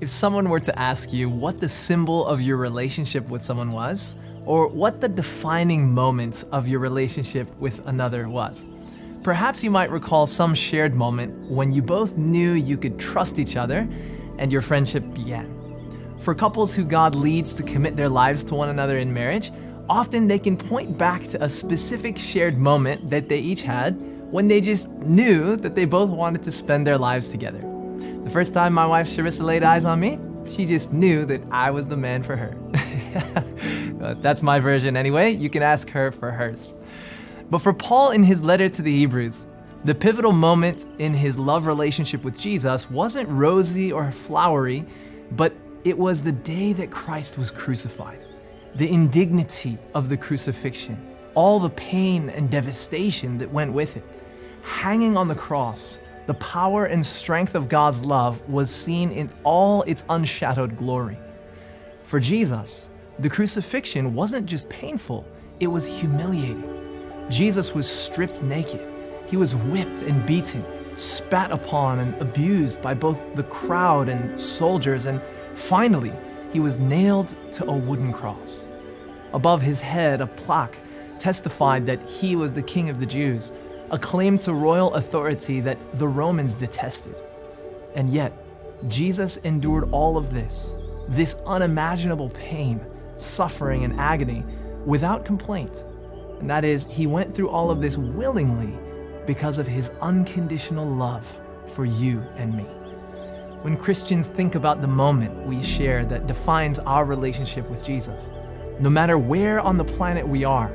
If someone were to ask you what the symbol of your relationship with someone was, or what the defining moment of your relationship with another was, perhaps you might recall some shared moment when you both knew you could trust each other and your friendship began. For couples who God leads to commit their lives to one another in marriage, often they can point back to a specific shared moment that they each had when they just knew that they both wanted to spend their lives together. The first time my wife Sharissa laid eyes on me, she just knew that I was the man for her. That's my version anyway. You can ask her for hers. But for Paul in his letter to the Hebrews, the pivotal moment in his love relationship with Jesus wasn't rosy or flowery, but it was the day that Christ was crucified. The indignity of the crucifixion, all the pain and devastation that went with it. Hanging on the cross, the power and strength of God's love was seen in all its unshadowed glory. For Jesus, the crucifixion wasn't just painful, it was humiliating. Jesus was stripped naked. He was whipped and beaten, spat upon and abused by both the crowd and soldiers, and finally, he was nailed to a wooden cross. Above his head, a plaque testified that he was the King of the Jews, a claim to royal authority that the Romans detested. And yet, Jesus endured all of this unimaginable pain, suffering, and agony without complaint. And that is, he went through all of this willingly because of his unconditional love for you and me. When Christians think about the moment we share that defines our relationship with Jesus, no matter where on the planet we are,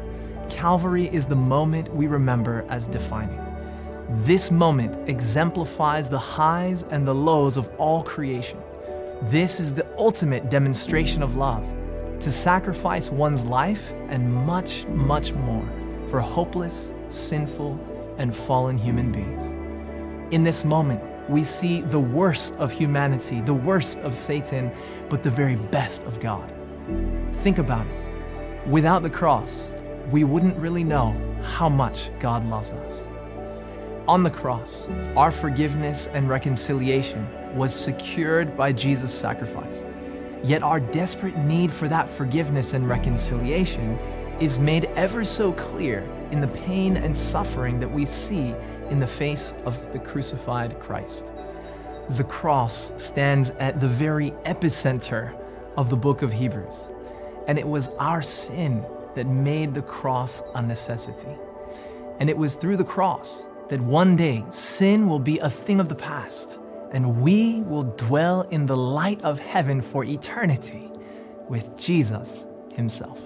Calvary is the moment we remember as defining. This moment exemplifies the highs and the lows of all creation. This is the ultimate demonstration of love, to sacrifice one's life and much, much more for hopeless, sinful, and fallen human beings. In this moment, we see the worst of humanity, the worst of Satan, but the very best of God. Think about it. Without the cross, we wouldn't really know how much God loves us. On the cross, our forgiveness and reconciliation was secured by Jesus' sacrifice. Yet our desperate need for that forgiveness and reconciliation is made ever so clear in the pain and suffering that we see in the face of the crucified Christ. The cross stands at the very epicenter of the book of Hebrews, and it was our sin that made the cross a necessity. And it was through the cross that one day sin will be a thing of the past, and we will dwell in the light of heaven for eternity with Jesus himself.